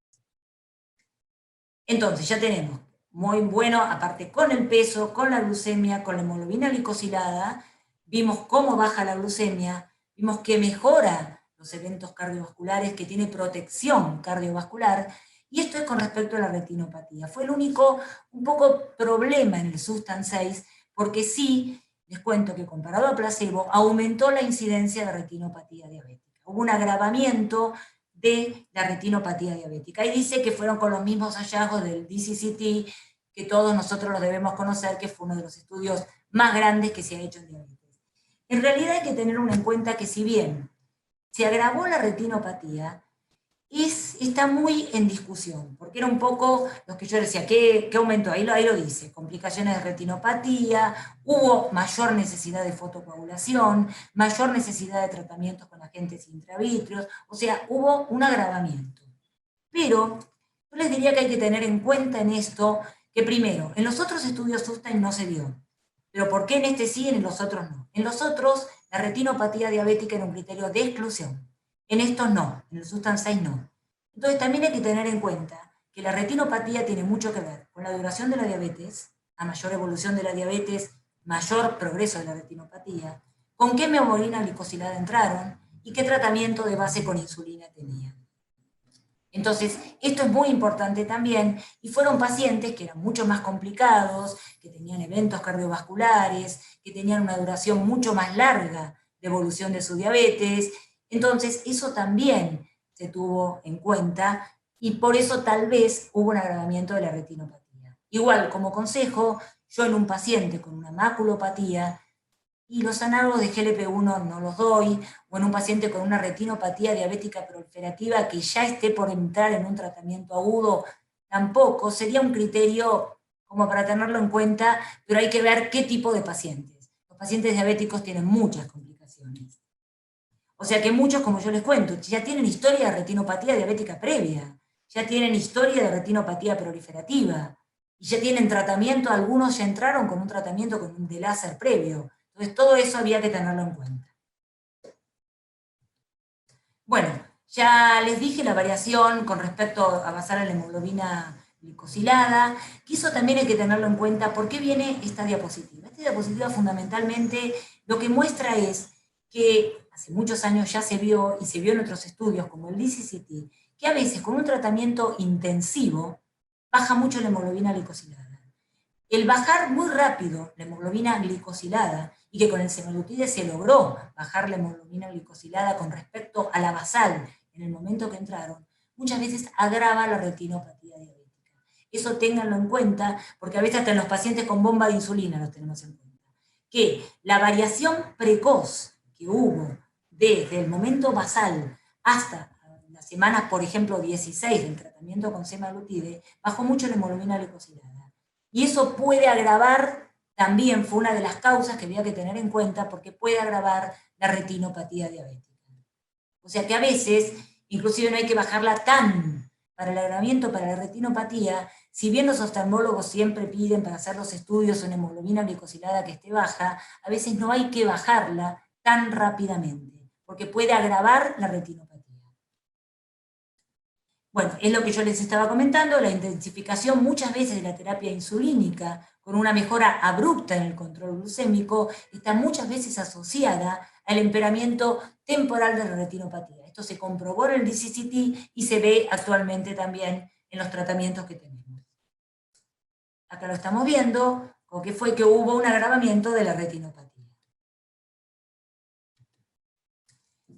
Entonces, ya tenemos muy bueno, aparte con el peso, con la glucemia, con la hemoglobina glicosilada, vimos cómo baja la glucemia, vimos que mejora los eventos cardiovasculares, que tiene protección cardiovascular, y esto es con respecto a la retinopatía. Fue el único, un poco problema en el SUSTAN 6, porque sí, les cuento que comparado a placebo, aumentó la incidencia de retinopatía diabética. Hubo un agravamiento de la retinopatía diabética. Y dice que fueron con los mismos hallazgos del DCCT, que todos nosotros los debemos conocer, que fue uno de los estudios más grandes que se ha hecho en diabetes. En realidad hay que tener en cuenta que si bien se agravó la retinopatía, está muy en discusión, porque era un poco lo que yo decía, ¿qué aumentó? Ahí lo dice, complicaciones de retinopatía, hubo mayor necesidad de fotocoagulación, mayor necesidad de tratamientos con agentes intravítreos, o sea, hubo un agravamiento. Pero yo les diría que hay que tener en cuenta en esto que primero, en los otros estudios Sustains no se vio, pero ¿por qué en este sí y en los otros no? En los otros, la retinopatía diabética era un criterio de exclusión. En estos no, en el Sustains 6 no. Entonces también hay que tener en cuenta que la retinopatía tiene mucho que ver con la duración de la diabetes, a mayor evolución de la diabetes, mayor progreso de la retinopatía, con qué hemoglobina glicosilada entraron y qué tratamiento de base con insulina tenían. Entonces, esto es muy importante también, y fueron pacientes que eran mucho más complicados, que tenían eventos cardiovasculares, que tenían una duración mucho más larga de evolución de su diabetes. Entonces, eso también se tuvo en cuenta, y por eso tal vez hubo un agravamiento de la retinopatía. Igual, como consejo, yo en un paciente con una maculopatía, y los análogos de GLP-1 no los doy, o en un paciente con una retinopatía diabética proliferativa que ya esté por entrar en un tratamiento agudo, tampoco, sería un criterio como para tenerlo en cuenta, pero hay que ver qué tipo de pacientes. Los pacientes diabéticos tienen muchas complicaciones. O sea que muchos, como yo les cuento, ya tienen historia de retinopatía diabética previa, ya tienen historia de retinopatía proliferativa, y ya tienen tratamiento, algunos ya entraron con un tratamiento de láser previo. Entonces todo eso había que tenerlo en cuenta. Bueno, ya les dije la variación con respecto a basar en la hemoglobina glicosilada, que eso también hay que tenerlo en cuenta. ¿Por qué viene esta diapositiva? Esta diapositiva fundamentalmente lo que muestra es que hace muchos años ya se vio, y se vio en otros estudios como el DCCT, que a veces con un tratamiento intensivo baja mucho la hemoglobina glicosilada. El bajar muy rápido la hemoglobina glicosilada, y que con el semaglutide se logró bajar la hemoglobina glicosilada con respecto a la basal en el momento que entraron, muchas veces agrava la retinopatía diabética. Eso ténganlo en cuenta, porque a veces hasta en los pacientes con bomba de insulina los tenemos en cuenta. Que la variación precoz que hubo desde el momento basal hasta las semanas, por ejemplo, 16 del tratamiento con semaglutide, bajó mucho la hemoglobina glicosilada. Y eso puede agravar, también fue una de las causas que había que tener en cuenta, porque puede agravar la retinopatía diabética. O sea que a veces, inclusive no hay que bajarla tan para el agravamiento, para la retinopatía, si bien los oftalmólogos siempre piden para hacer los estudios una hemoglobina glicosilada que esté baja, a veces no hay que bajarla tan rápidamente, porque puede agravar la retinopatía. Bueno, es lo que yo les estaba comentando, la intensificación muchas veces de la terapia insulínica, con una mejora abrupta en el control glucémico, está muchas veces asociada al empeoramiento temporal de la retinopatía. Esto se comprobó en el DCCT y se ve actualmente también en los tratamientos que tenemos. Acá lo estamos viendo, con que fue que hubo un agravamiento de la retinopatía.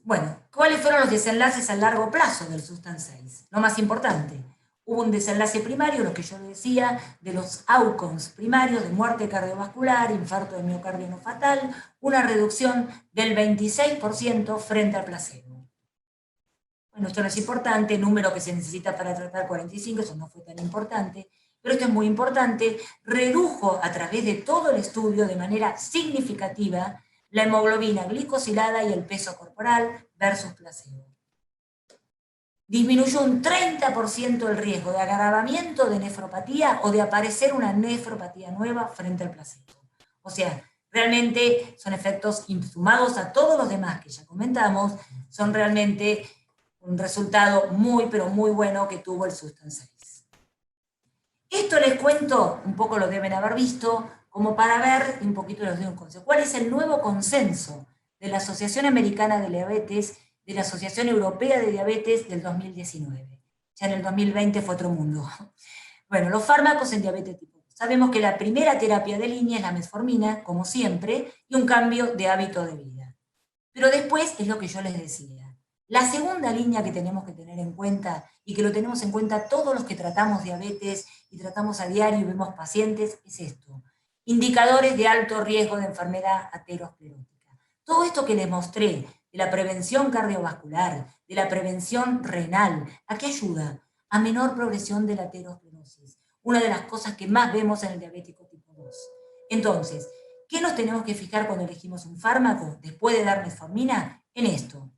Bueno, ¿cuáles fueron los desenlaces a largo plazo del Sustains 6? Lo más importante, hubo un desenlace primario, lo que yo decía, de los outcomes primarios de muerte cardiovascular, infarto de miocardio no fatal, una reducción del 26% frente al placebo. Bueno, esto no es importante, el número que se necesita para tratar 45, eso no fue tan importante, pero esto es muy importante, redujo a través de todo el estudio de manera significativa la hemoglobina glicosilada y el peso corporal versus placebo. Disminuyó un 30% el riesgo de agravamiento de nefropatía o de aparecer una nefropatía nueva frente al placebo. O sea, realmente son efectos sumados a todos los demás que ya comentamos, son realmente un resultado muy, pero muy bueno que tuvo el Sustains 6. Esto les cuento, un poco lo deben haber visto, como para ver, un poquito les doy un consejo, cuál es el nuevo consenso de la Asociación Americana de Diabetes, de la Asociación Europea de Diabetes del 2019. Ya en el 2020 fue otro mundo. Bueno, los fármacos en diabetes tipo 2. Sabemos que la primera terapia de línea es la metformina, como siempre, y un cambio de hábito de vida. Pero después es lo que yo les decía. La segunda línea que tenemos que tener en cuenta, y que lo tenemos en cuenta todos los que tratamos diabetes y tratamos a diario y vemos pacientes, es esto. Indicadores de alto riesgo de enfermedad aterosclerótica. Todo esto que les mostré, de la prevención cardiovascular, de la prevención renal. ¿A qué ayuda? A menor progresión de la aterosclerosis, una de las cosas que más vemos en el diabético tipo 2. Entonces, ¿qué nos tenemos que fijar cuando elegimos un fármaco después de dar metformina? En esto,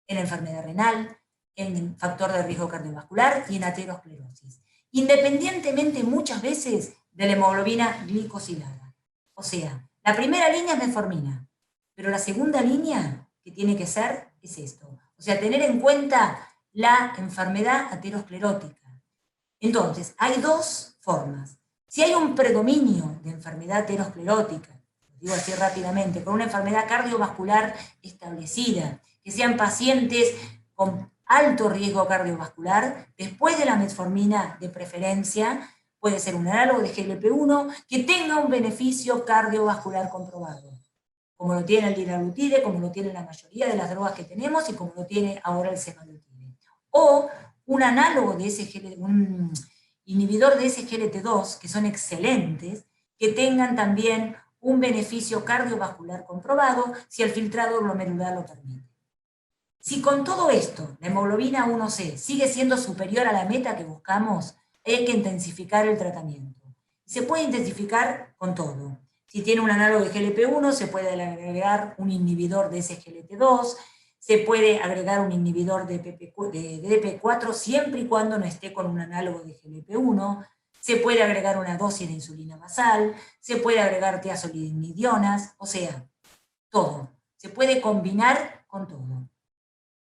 en la enfermedad renal, en el factor de riesgo cardiovascular y en aterosclerosis, independientemente muchas veces de la hemoglobina glicosilada. O sea, la primera línea es metformina, pero la segunda línea que tiene que ser es esto. O sea, tener en cuenta la enfermedad aterosclerótica. Entonces, hay dos formas. Si hay un predominio de enfermedad aterosclerótica, lo digo así rápidamente, con una enfermedad cardiovascular establecida, que sean pacientes con alto riesgo cardiovascular, después de la metformina de preferencia, puede ser un análogo de GLP-1 que tenga un beneficio cardiovascular comprobado, como lo tiene el liraglutide, como lo tiene la mayoría de las drogas que tenemos y como lo tiene ahora el semaglutide. O un análogo de un inhibidor de SGLT2, que son excelentes, que tengan también un beneficio cardiovascular comprobado si el filtrado glomerular lo permite. Si con todo esto la hemoglobina 1C sigue siendo superior a la meta que buscamos, hay que intensificar el tratamiento. Se puede intensificar con todo. Si tiene un análogo de GLP-1, se puede agregar un inhibidor de SGLT2, se puede agregar un inhibidor de DP4 siempre y cuando no esté con un análogo de GLP-1, se puede agregar una dosis de insulina basal, se puede agregar tiazolidinidionas, o sea, todo. Se puede combinar con todo.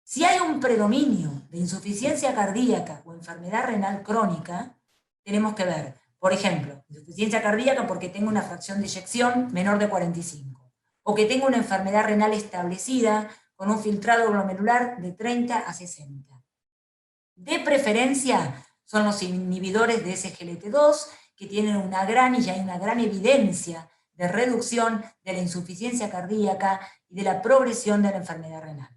Si hay un predominio de insuficiencia cardíaca o enfermedad renal crónica, tenemos que ver, por ejemplo, insuficiencia cardíaca porque tengo una fracción de eyección menor de 45, o que tengo una enfermedad renal establecida con un filtrado glomerular de 30 a 60. De preferencia son los inhibidores de SGLT2, que tienen una gran evidencia de reducción de la insuficiencia cardíaca y de la progresión de la enfermedad renal.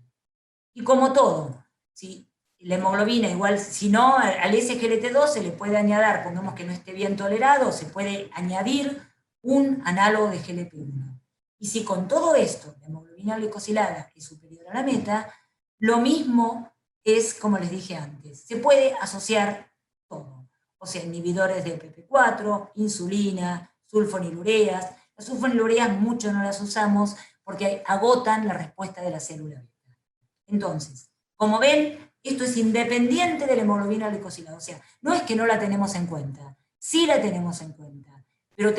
Y como todo, ¿sí? La hemoglobina igual, si no, al SGLT2 se le puede añadir, pongamos que no esté bien tolerado, se puede añadir un análogo de GLP-1. Y si con todo esto la hemoglobina glicosilada es superior a la meta, lo mismo es como les dije antes, se puede asociar todo. O sea, inhibidores de PP4, insulina, sulfonilureas. Las sulfonilureas mucho no las usamos porque agotan la respuesta de la célula. Entonces, como ven, esto es independiente de la hemoglobina glicosilada. O sea, no es que no la tenemos en cuenta, sí la tenemos en cuenta. Pero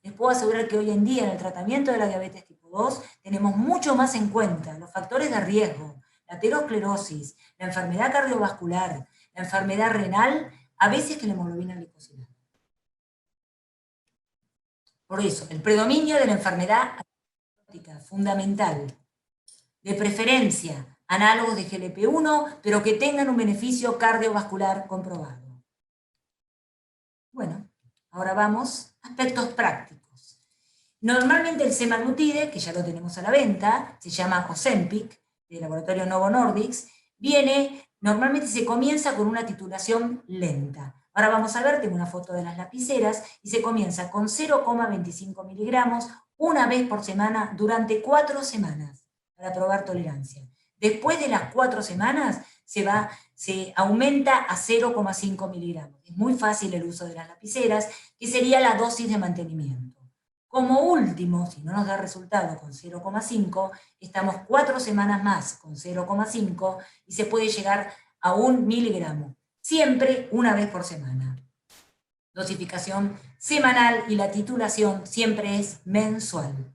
les puedo asegurar que hoy en día en el tratamiento de la diabetes tipo 2 tenemos mucho más en cuenta los factores de riesgo, la aterosclerosis, la enfermedad cardiovascular, la enfermedad renal, a veces que la hemoglobina glicosilada. Por eso, el predominio de la enfermedad fundamental, de preferencia análogos de GLP-1, pero que tengan un beneficio cardiovascular comprobado. Bueno, ahora vamos a aspectos prácticos. Normalmente el semaglutide, que ya lo tenemos a la venta, se llama Ozempic, del laboratorio Novo Nordisk, normalmente se comienza con una titulación lenta. Ahora vamos a ver, tengo una foto de las lapiceras, y se comienza con 0,25 miligramos una vez por semana durante 4 semanas, para probar tolerancia. Después de las 4 semanas se aumenta a 0,5 miligramos. Es muy fácil el uso de las lapiceras, que sería la dosis de mantenimiento. Como último, si no nos da resultado con 0,5, estamos 4 semanas más con 0,5 y se puede llegar a 1 miligramo, siempre una vez por semana. Dosificación semanal y la titulación siempre es mensual.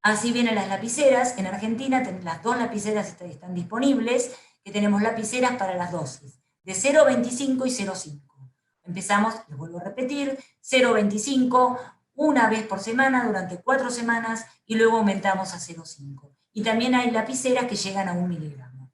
Así vienen las lapiceras. En Argentina las 2 lapiceras están disponibles, que tenemos lapiceras para las dosis, de 0,25 y 0,5. Empezamos, les vuelvo a repetir, 0,25 una vez por semana durante 4 semanas y luego aumentamos a 0,5. Y también hay lapiceras que llegan a 1 miligramo.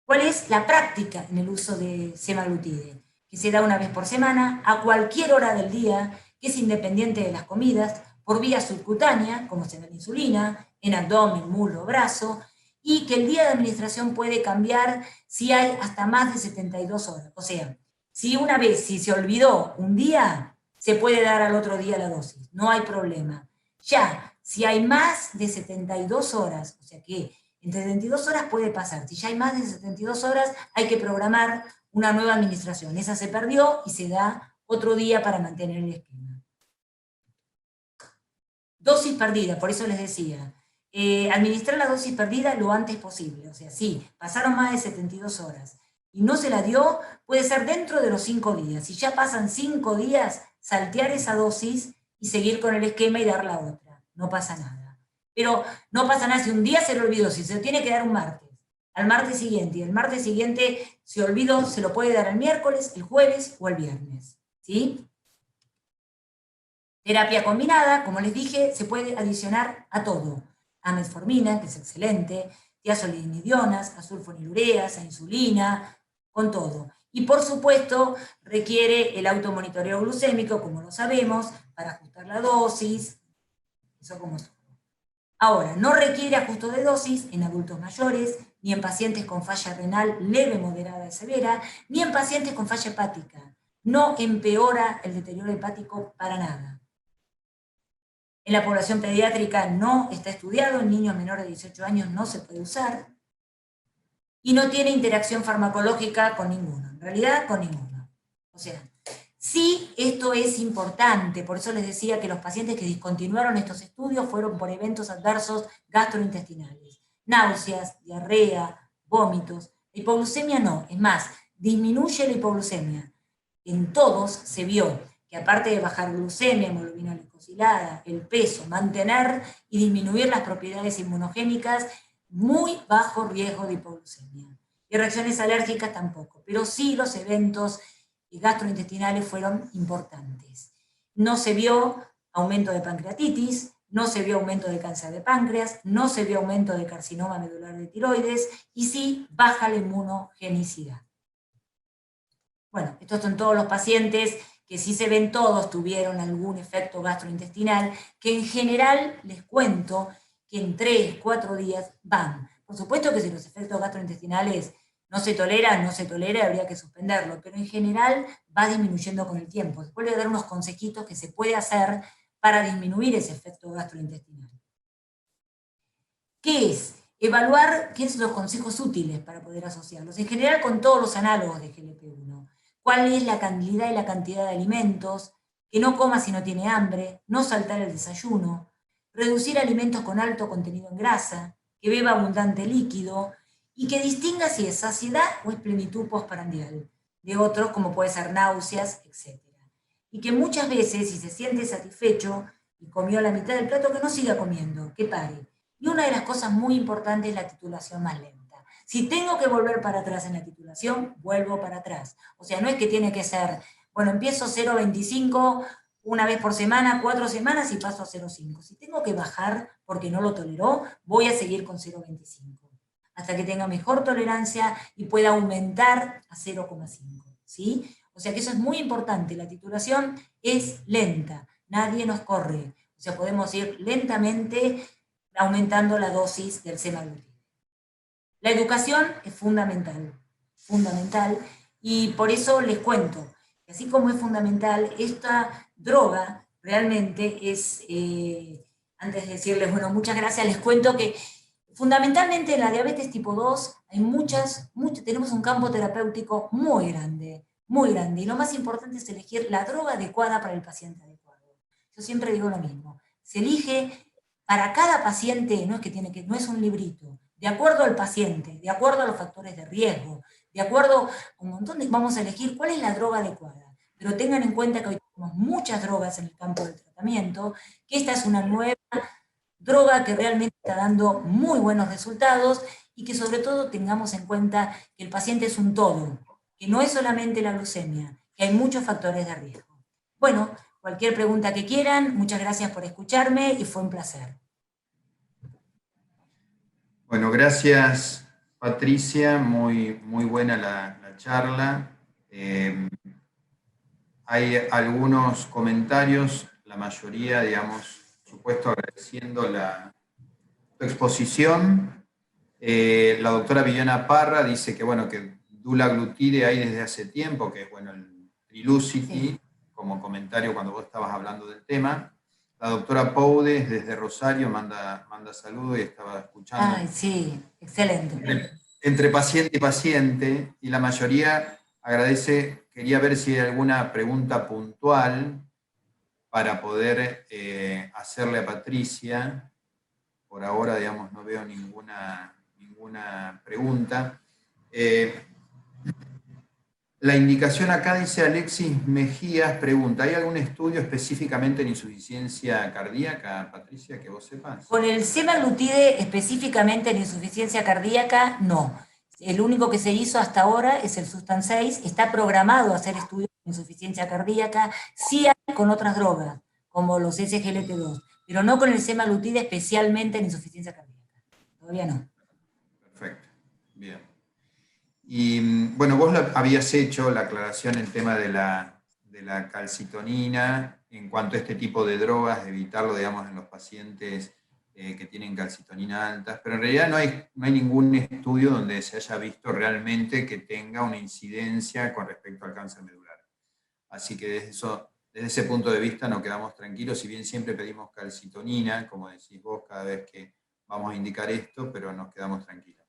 ¿Cuál es la práctica en el uso de semaglutide? Que se da una vez por semana, a cualquier hora del día, que es independiente de las comidas, por vía subcutánea, como se da la insulina, en abdomen, muslo, brazo, y que el día de administración puede cambiar si hay hasta más de 72 horas. O sea, si se olvidó un día, se puede dar al otro día la dosis, no hay problema. Ya, Si hay más de 72 horas, o sea que entre 72 horas puede pasar, si ya hay más de 72 horas hay que programar una nueva administración. Esa se perdió y se da otro día para mantener el esquema. Dosis perdida, por eso les decía, administrar la dosis perdida lo antes posible. O sea, sí, pasaron más de 72 horas y no se la dio, puede ser dentro de los 5 días. Si ya pasan 5 días, saltear esa dosis y seguir con el esquema y dar la otra. No pasa nada. Pero no pasa nada si un día se le olvidó, si se lo tiene que dar un martes, al martes siguiente, y el martes siguiente se olvidó, se lo puede dar el miércoles, el jueves o el viernes. ¿Sí? Terapia combinada, como les dije, se puede adicionar a todo. A metformina, que es excelente, tiazolidinidionas, a sulfonilureas, a insulina, con todo. Y por supuesto, requiere el automonitoreo glucémico, como lo sabemos, para ajustar la dosis, eso como todo. Ahora, no requiere ajuste de dosis en adultos mayores, ni en pacientes con falla renal leve, moderada y severa, ni en pacientes con falla hepática. No empeora el deterioro hepático para nada. En la población pediátrica no está estudiado, en niños menores de 18 años no se puede usar, y no tiene interacción farmacológica con ninguno, en realidad con ninguno. O sea, sí, esto es importante, por eso les decía que los pacientes que discontinuaron estos estudios fueron por eventos adversos gastrointestinales, náuseas, diarrea, vómitos. La hipoglucemia no, es más, disminuye la hipoglucemia. En todos se vio que aparte de bajar glucemia, hemoglobina glicosilada, el peso, mantener y disminuir las propiedades inmunogénicas, muy bajo riesgo de hipoglucemia. Y reacciones alérgicas tampoco, pero sí los eventos gastrointestinales fueron importantes. No se vio aumento de pancreatitis, no se vio aumento de cáncer de páncreas, no se vio aumento de carcinoma medular de tiroides, y sí baja la inmunogenicidad. Bueno, estos son todos los pacientes que si se ven todos tuvieron algún efecto gastrointestinal, que en general les cuento que en 3, 4 días van. Por supuesto que si los efectos gastrointestinales no se toleran, habría que suspenderlo, pero en general va disminuyendo con el tiempo. Después le voy a dar unos consejitos que se puede hacer para disminuir ese efecto gastrointestinal. ¿Qué es? Evaluar qué son los consejos útiles para poder asociarlos. En general con todos los análogos de GLP-1. ¿Cuál es la calidad y la cantidad de alimentos? Que no coma si no tiene hambre, no saltar el desayuno, reducir alimentos con alto contenido en grasa, que beba abundante líquido, y que distinga si es saciedad o es plenitud postprandial, de otros como puede ser náuseas, etc. Y que muchas veces, si se siente satisfecho y comió la mitad del plato, que no siga comiendo, que pare. Y una de las cosas muy importantes es la titulación más lenta. Si tengo que volver para atrás en la titulación, vuelvo para atrás. O sea, no es que tiene que ser, bueno, empiezo 0,25 una vez por semana, 4 semanas y paso a 0,5. Si tengo que bajar porque no lo toleró, voy a seguir con 0,25. Hasta que tenga mejor tolerancia y pueda aumentar a 0,5. ¿Sí? O sea que eso es muy importante. La titulación es lenta. Nadie nos corre. O sea, podemos ir lentamente aumentando la dosis del semaglutide. La educación es fundamental, fundamental, y por eso les cuento que así como es fundamental, esta droga realmente es, antes de decirles, bueno, muchas gracias, les cuento que fundamentalmente en la diabetes tipo 2 hay tenemos un campo terapéutico muy grande, y lo más importante es elegir la droga adecuada para el paciente adecuado. Yo siempre digo lo mismo, se elige para cada paciente, no es un librito, de acuerdo al paciente, de acuerdo a los factores de riesgo, de acuerdo a un montón de, vamos a elegir cuál es la droga adecuada. Pero tengan en cuenta que hoy tenemos muchas drogas en el campo del tratamiento, que esta es una nueva droga que realmente está dando muy buenos resultados, y que sobre todo tengamos en cuenta que el paciente es un todo, que no es solamente la glucemia, que hay muchos factores de riesgo. Bueno, cualquier pregunta que quieran, muchas gracias por escucharme y fue un placer. Bueno, gracias Patricia, muy buena la charla. Hay algunos comentarios, la mayoría, digamos, por supuesto agradeciendo tu exposición. La doctora Viviana Parra dice que, bueno, que dulaglutide hay desde hace tiempo, que es, bueno, el Trulicity, sí, como comentario cuando vos estabas hablando del tema. La doctora Poudes desde Rosario manda saludos y estaba escuchando. Ay, sí, excelente. Entre paciente y paciente, y la mayoría agradece, quería ver si hay alguna pregunta puntual para poder hacerle a Patricia. Por ahora, digamos, no veo ninguna pregunta. La indicación acá dice Alexis Mejías, pregunta, ¿hay algún estudio específicamente en insuficiencia cardíaca, Patricia, que vos sepas? Con el semaglutide específicamente en insuficiencia cardíaca, no. El único que se hizo hasta ahora es el Sustan 6, está programado a hacer estudios de insuficiencia cardíaca, sí hay con otras drogas, como los SGLT2, pero no con el semaglutide especialmente en insuficiencia cardíaca. Todavía no. Perfecto, bien. Y bueno, vos habías hecho la aclaración en el tema de la calcitonina en cuanto a este tipo de drogas, evitarlo, digamos, en los pacientes que tienen calcitonina altas, pero en realidad no hay ningún estudio donde se haya visto realmente que tenga una incidencia con respecto al cáncer medular. Así que desde ese punto de vista nos quedamos tranquilos, si bien siempre pedimos calcitonina, como decís vos, cada vez que vamos a indicar esto, pero nos quedamos tranquilos.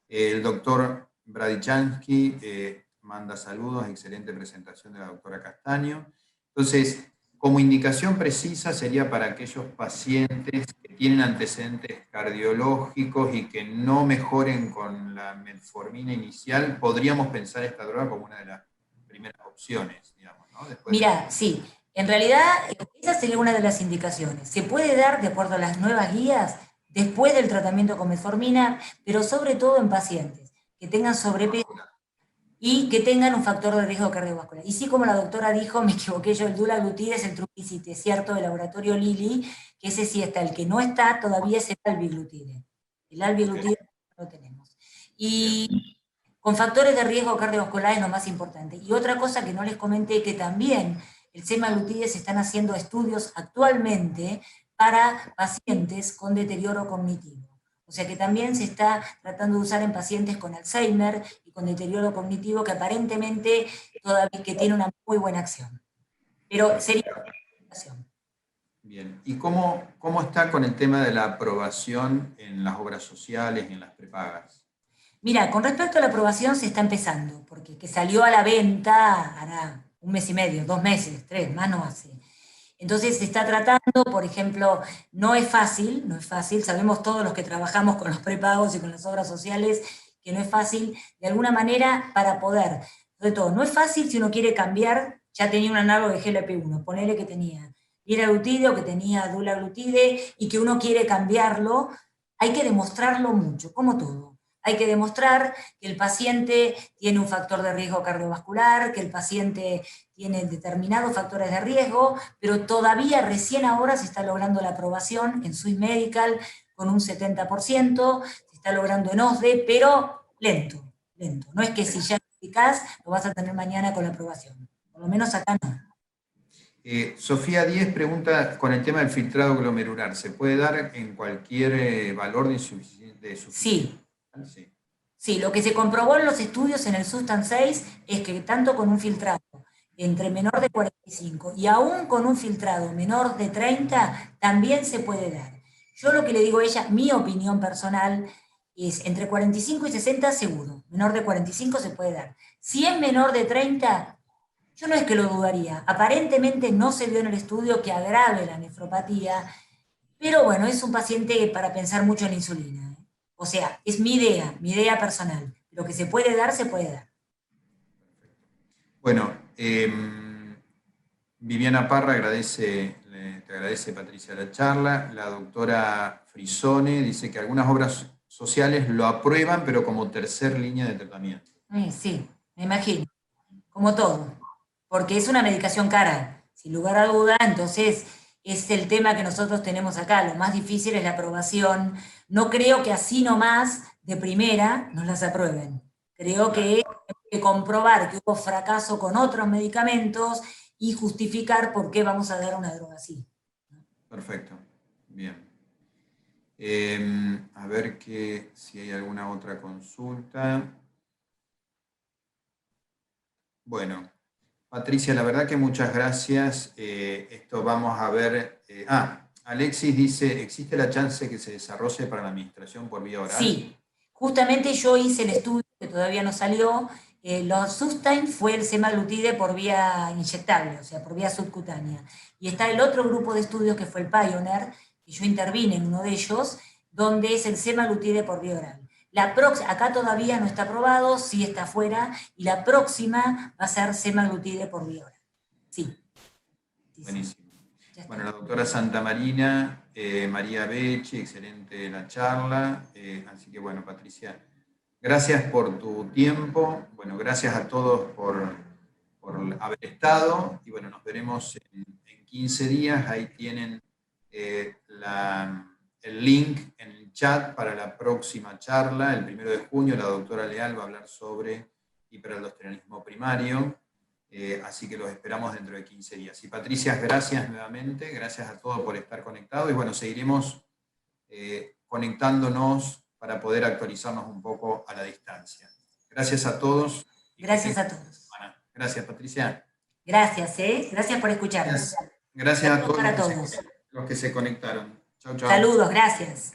El doctor Bradichansky manda saludos, excelente presentación de la doctora Castaño. Entonces, como indicación precisa sería para aquellos pacientes que tienen antecedentes cardiológicos y que no mejoren con la metformina inicial, podríamos pensar esta droga como una de las primeras opciones, digamos, ¿no? Mira, sí, en realidad esa sería una de las indicaciones. Se puede dar, de acuerdo a las nuevas guías, después del tratamiento con metformina, pero sobre todo en pacientes que tengan sobrepeso y que tengan un factor de riesgo cardiovascular. Y sí, como la doctora dijo, me equivoqué yo, el dulaglutide es el Trulicity, es cierto, del laboratorio Lilly, que ese sí está, el que no está todavía es el albiglutide. El albiglutide no lo tenemos. Y con factores de riesgo cardiovascular es lo más importante. Y otra cosa que no les comenté, que también el semaglutide se están haciendo estudios actualmente para pacientes con deterioro cognitivo. O sea que también se está tratando de usar en pacientes con Alzheimer y con deterioro cognitivo que aparentemente todavía que tiene una muy buena acción. Pero sería una acción. Bien, ¿y cómo está con el tema de la aprobación en las obras sociales y en las prepagas? Mira, con respecto a la aprobación se está empezando, porque que salió a la venta hará un mes y medio, 2 meses, 3, más no hace. Entonces se está tratando, por ejemplo, no es fácil, sabemos todos los que trabajamos con los prepagos y con las obras sociales que no es fácil, de alguna manera, para poder, sobre todo, no es fácil si uno quiere cambiar, ya tenía un análogo de GLP-1, ponele que tenía liraglutide o que tenía dulaglutide y que uno quiere cambiarlo, hay que demostrarlo mucho, como todo. Hay que demostrar que el paciente tiene un factor de riesgo cardiovascular, que el paciente tiene determinados factores de riesgo, pero todavía recién ahora se está logrando la aprobación en Swiss Medical con un 70%, se está logrando en OSDE, pero lento, lento. No es que si ya es eficaz, lo vas a tener mañana con la aprobación. Por lo menos acá no. Sofía Díez pregunta con el tema del filtrado glomerular, ¿se puede dar en cualquier valor de insuficiencia? Sí. Sí. Sí, lo que se comprobó en los estudios en el Sustan 6 es que tanto con un filtrado entre menor de 45 y aún con un filtrado menor de 30 también se puede dar. Yo lo que le digo a ella, mi opinión personal, es entre 45 y 60 seguro, menor de 45 se puede dar. Si es menor de 30, yo no es que lo dudaría. Aparentemente no se vio en el estudio que agrave la nefropatía, pero bueno, es un paciente para pensar mucho en insulina. O sea, es mi idea personal. Lo que se puede dar, se puede dar. Bueno, Viviana Parra te agradece, Patricia, la charla. La doctora Frisone dice que algunas obras sociales lo aprueban, pero como tercer línea de tratamiento. Sí, me imagino. Como todo. Porque es una medicación cara, sin lugar a duda. Entonces, es el tema que nosotros tenemos acá. Lo más difícil es la aprobación. No creo que así nomás, de primera, nos las aprueben. Creo que hay que comprobar que hubo fracaso con otros medicamentos y justificar por qué vamos a dar una droga así. Perfecto, bien. A ver si hay alguna otra consulta. Bueno, Patricia, la verdad que muchas gracias. Esto vamos a ver. Alexis dice, ¿existe la chance que se desarrolle para la administración por vía oral? Sí, justamente yo hice el estudio que todavía no salió. Los Sustain fue el semaglutide por vía inyectable, o sea, por vía subcutánea. Y está el otro grupo de estudios que fue el Pioneer, que yo intervine en uno de ellos, donde es el semaglutide por vía oral. Acá todavía no está aprobado, sí está afuera, y la próxima va a ser semaglutide por vía oral. Sí. Buenísimo. Bueno, la doctora Santamarina, María Becci, excelente la charla. Así que bueno, Patricia, gracias por tu tiempo. Bueno, gracias a todos por haber estado. Y bueno, nos veremos en 15 días. Ahí tienen el link en el chat para la próxima charla. El 1 de junio la doctora Leal va a hablar sobre hiperaldosteronismo primario. Así que los esperamos dentro de 15 días. Y Patricia, gracias nuevamente, gracias a todos por estar conectados y bueno, seguiremos conectándonos para poder actualizarnos un poco a la distancia. Gracias a todos. Gracias a todos. Gracias, Patricia. Gracias, gracias por escucharnos. Gracias a todos para los que se conectaron. Chau, chau. Saludos, gracias.